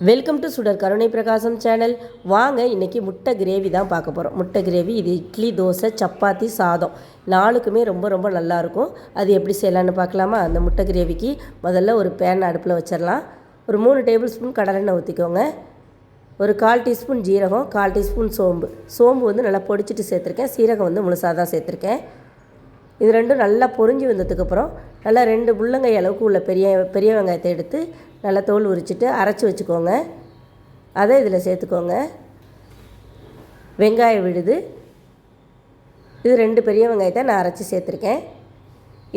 Welcome to சுடர் கருணை பிரகாசம் சேனல். வாங்க இன்றைக்கி முட்டை கிரேவி தான் பார்க்க போகிறோம். முட்டை கிரேவி இது இட்லி, தோசை, சப்பாத்தி, சாதம் நாலுக்குமே ரொம்ப ரொம்ப நல்லாயிருக்கும். அது எப்படி செய்யலான்னு பார்க்கலாமா? அந்த முட்டை கிரேவிக்கு முதல்ல ஒரு பேன் அடுப்பில் வச்சிடலாம். ஒரு 3 டேபிள் ஸ்பூன் கடலெண்ணெய் ஊற்றிக்கோங்க. ஒரு 1/4 டீஸ்பூன் ஜீரகம், 1/4 டீஸ்பூன் சோம்பு வந்து நல்லா பொடிச்சிட்டு சேர்த்துருக்கேன். சீரகம் வந்து முழுசாக தான் சேர்த்துருக்கேன். இது ரெண்டும் நல்லா பொரிஞ்சு வந்ததுக்கப்புறம் நல்லா 2 முள்ளங்கை அளவுக்கு உள்ள பெரிய வெங்காயத்தை எடுத்து நல்லா தோல் உரிச்சிட்டு அரைச்சி வச்சுக்கோங்க. அதை இதில் சேர்த்துக்கோங்க. வெங்காயம் விழுது. இது 2 பெரிய வெங்காயத்தை நான் அரைச்சி சேர்த்துருக்கேன்.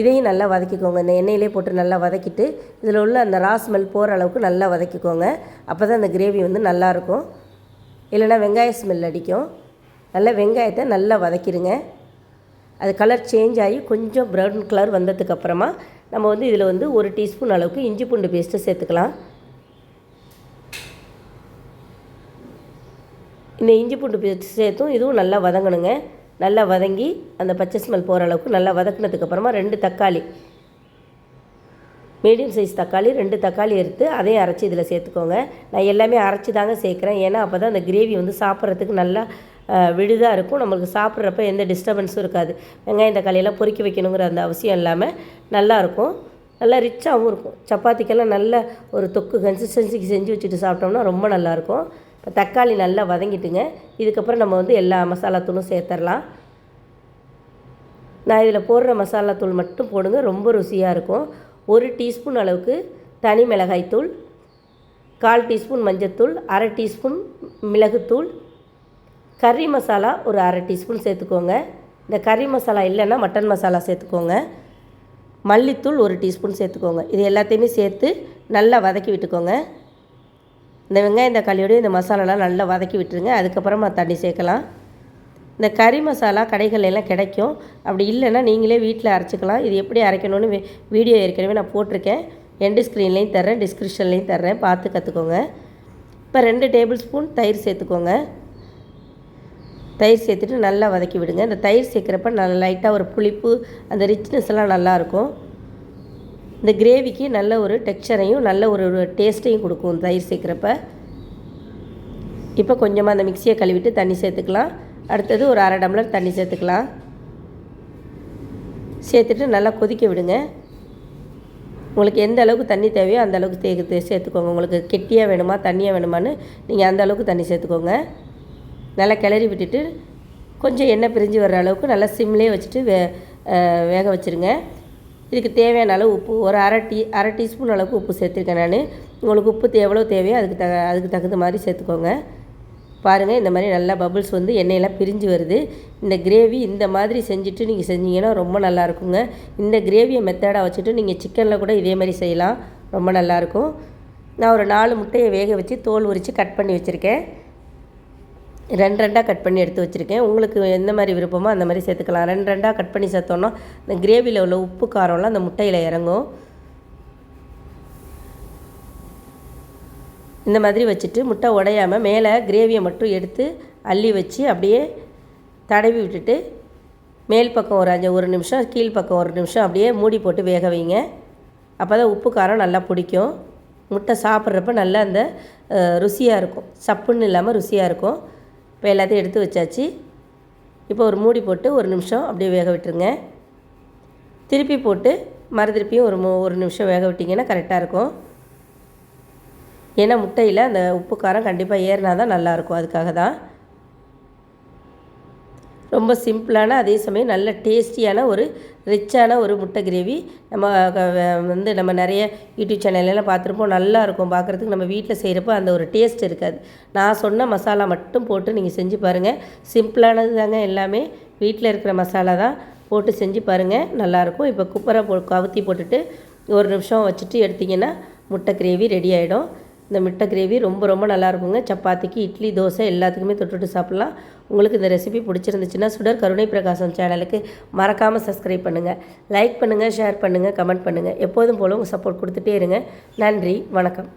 இதையும் நல்லா வதக்கிக்கோங்க. இந்த எண்ணெயிலே போட்டு நல்லா வதக்கிட்டு இதில் உள்ள அந்த ரா ஸ்மெல் போகிற அளவுக்கு நல்லா வதக்கிக்கோங்க. அப்போ தான் அந்த கிரேவி வந்து நல்லாயிருக்கும். இல்லைனா வெங்காய ஸ்மெல் அடிக்கும். நல்லா வெங்காயத்தை நல்லா வதக்கிடுங்க. அது கலர் சேஞ்ச் ஆகி கொஞ்சம் ப்ரௌன் கலர் வந்ததுக்கப்புறமா நம்ம வந்து இதில் வந்து 1 டீஸ்பூன் அளவுக்கு இஞ்சி பூண்டு பேஸ்ட்டு சேர்த்துக்கலாம். இந்த இஞ்சி பூண்டு பேஸ்ட் சேர்த்தும் இதுவும் நல்லா வதங்கணுங்க. நல்லா வதங்கி அந்த பச்சை ஸ்மெல் போகிற அளவுக்கு நல்லா வதக்கினதுக்கப்புறமா 2 தக்காளி, மீடியம் சைஸ் தக்காளி 2 தக்காளி எடுத்து அதையும் அரைச்சி இதில் சேர்த்துக்கோங்க. நான் எல்லாமே அரைச்சி தாங்க சேர்க்குறேன். ஏன்னா அப்போ தான் அந்த கிரேவி வந்து சாப்பிட்றதுக்கு நல்லா விழுதாக இருக்கும். நம்மளுக்கு சாப்பிட்றப்ப எந்த டிஸ்டர்பன்ஸும் இருக்காது. வெங்காயம் தக்காளியெல்லாம் பொறுக்கி வைக்கணுங்கிற அந்த அவசியம் இல்லாமல் நல்லாயிருக்கும். நல்லா ரிச்சாகவும் இருக்கும். சப்பாத்திக்கெல்லாம் நல்ல ஒரு தொக்கு கன்சிஸ்டன்சிக்கு செஞ்சு வச்சுட்டு சாப்பிட்டோம்னா ரொம்ப நல்லாயிருக்கும். இப்போ தக்காளி நல்லா வதங்கிட்டுங்க. இதுக்கப்புறம் நம்ம வந்து எல்லா மசாலாத்தூளும் சேர்த்துடலாம். நான் இதில் போடுற மசாலாத்தூள் மட்டும் போடுங்க, ரொம்ப ருசியாக இருக்கும். 1 டீஸ்பூன் அளவுக்கு தனி மிளகாய்த்தூள், 1/4 டீஸ்பூன் மஞ்சத்தூள், 1/2 டீஸ்பூன் மிளகுத்தூள், கறி மசாலா ஒரு 1/2 டீஸ்பூன் சேர்த்துக்கோங்க. இந்த கறி மசாலா இல்லைன்னா மட்டன் மசாலா சேர்த்துக்கோங்க. மல்லித்தூள் 1 டீஸ்பூன் சேர்த்துக்கோங்க. இது எல்லாத்தையுமே சேர்த்து நல்லா வதக்கி விட்டுக்கோங்க. இந்த வெங்காயம் தக்காளியோடய இந்த மசாலாலாம் நல்லா வதக்கி விட்டுருங்க. அதுக்கப்புறமா தண்ணி சேர்க்கலாம். இந்த கறி மசாலா கடைகள்லாம் கிடைக்கும். அப்படி இல்லைன்னா நீங்களே வீட்டில் அரைச்சிக்கலாம். இது எப்படி அரைக்கணும்னு வீடியோ ஏற்கனவே நான் போட்டிருக்கேன். எண்டு ஸ்க்ரீன்லேயும் தர்றேன், டிஸ்கிரிப்ஷன்லேயும் தர்றேன், பார்த்து கற்றுக்கோங்க. இப்போ 2 டேபிள் ஸ்பூன் தயிர் சேர்த்துக்கோங்க. தயிர் சேர்த்துட்டு நல்லா வதக்கி விடுங்க. இந்த தயிர் சேர்க்குறப்ப நல்லா லைட்டாக ஒரு புளிப்பு, அந்த ரிச்னஸ் எல்லாம் நல்லாயிருக்கும். இந்த கிரேவிக்கு நல்ல ஒரு டெக்ஸ்சரையும் நல்ல ஒரு டேஸ்ட்டையும் கொடுக்கும் தயிர் சேர்க்குறப்ப. இப்போ கொஞ்சமாக அந்த மிக்சியை கழுவிட்டு தண்ணி சேர்த்துக்கலாம். அடுத்தது ஒரு 1/2 டம்ளர் தண்ணி சேர்த்துக்கலாம். சேர்த்துட்டு நல்லா கொதிக்க விடுங்க. உங்களுக்கு எந்த அளவுக்கு தண்ணி தேவையோ அந்த அளவுக்கு சேர்த்துக்கோங்க. உங்களுக்கு கெட்டியாக வேணுமா தண்ணியாக வேணுமான்னு நீங்கள் அந்த அளவுக்கு தண்ணி சேர்த்துக்கோங்க. நல்லா கிளறி விட்டுட்டு கொஞ்சம் எண்ணெய் பிரிஞ்சு வர்ற அளவுக்கு நல்லா சிம்லேயே வச்சுட்டு வேக வச்சுருங்க. இதுக்கு தேவையான அளவு உப்பு ஒரு அரை டீஸ்பூன் அளவுக்கு உப்பு சேர்த்துருக்கேன் நான். உங்களுக்கு உப்பு எவ்வளோ தேவையோ அதுக்கு தகுந்த மாதிரி சேர்த்துக்கோங்க. பாருங்கள், இந்த மாதிரி நல்லா பபுள்ஸ் வந்து எண்ணெயெல்லாம் பிரிஞ்சு வருது. இந்த கிரேவி இந்த மாதிரி செஞ்சுட்டு நீங்கள் செஞ்சீங்கன்னா ரொம்ப நல்லாயிருக்குங்க. இந்த கிரேவியை மெத்தடாக வச்சுட்டு நீங்கள் சிக்கனில் கூட இதே மாதிரி செய்யலாம், ரொம்ப நல்லாயிருக்கும். நான் ஒரு 4 முட்டையை வேக வச்சு தோல் உரித்து கட் பண்ணி வச்சுருக்கேன். 2 கட் பண்ணி எடுத்து வச்சுருக்கேன். உங்களுக்கு எந்த மாதிரி விருப்பமோ அந்த மாதிரி சேர்த்துக்கலாம். 2 கட் பண்ணி சேர்த்தோன்னா இந்த கிரேவியில் உள்ள உப்பு காரம்லாம் அந்த முட்டையில் இறங்கும். இந்த மாதிரி வச்சுட்டு முட்டை உடையாமல் மேலே கிரேவியை மட்டும் எடுத்து அள்ளி வச்சு அப்படியே தடவி விட்டுட்டு மேல் பக்கம் ஒரு 1 நிமிஷம், கீழ் பக்கம் 1 நிமிஷம் அப்படியே மூடி போட்டு வேக வைங்க. அப்போ தான் உப்பு காரம் நல்லா பிடிக்கும். முட்டை சாப்பிட்றப்ப நல்லா அந்த ருசியாக இருக்கும். சப்புன்னு இல்லாமல் ருசியாக இருக்கும். இப்போ எல்லாத்தையும் எடுத்து வச்சாச்சு. இப்போ ஒரு மூடி போட்டு 1 நிமிஷம் அப்படியே வேக விட்டுருங்க. திருப்பி போட்டு திருப்பியும் ஒரு நிமிஷம் வேக விட்டிங்கன்னா கரெக்டாக இருக்கும். ஏன்னா முட்டையில் அந்த உப்பு காரம் கண்டிப்பாக ஏறினா தான் நல்லாயிருக்கும். அதுக்காக தான். ரொம்ப சிம்பிளான அதே சமயம் நல்ல டேஸ்டியான ஒரு ரிச்சான ஒரு முட்டை கிரேவி நம்ம நிறைய யூடியூப் சேனல்லாம் பார்த்துருப்போம். நல்லாயிருக்கும் பார்க்குறதுக்கு. நம்ம வீட்டில் செய்கிறப்போ அந்த ஒரு டேஸ்ட் இருக்காது. நான் சொன்ன மசாலா மட்டும் போட்டு நீங்கள் செஞ்சு பாருங்கள். சிம்பிளானது தாங்க எல்லாமே. வீட்டில் இருக்கிற மசாலா தான் போட்டு செஞ்சு பாருங்கள், நல்லாயிருக்கும். இப்போ குக்கரை கவுத்தி போட்டுட்டு 1 நிமிஷம் வச்சுட்டு எடுத்திங்கன்னா முட்டை கிரேவி ரெடி ஆகிடும். இந்த முட்டை கிரேவி ரொம்ப ரொம்ப நல்லாயிருக்குங்க. சப்பாத்திக்கு, இட்லி, தோசை எல்லாத்துக்குமே தொட்டுட்டு சாப்பிட்லாம். உங்களுக்கு இந்த ரெசிபி பிடிச்சிருந்துச்சுன்னா சுடர் கருணை பிரகாசம் சேனலுக்கு மறக்காமல் சப்ஸ்கிரைப் பண்ணுங்கள், லைக் பண்ணுங்கள், ஷேர் பண்ணுங்கள், கமெண்ட் பண்ணுங்கள். எப்போதும் போல உங்கள் சப்போர்ட் கொடுத்துட்டே இருங்க. நன்றி, வணக்கம்.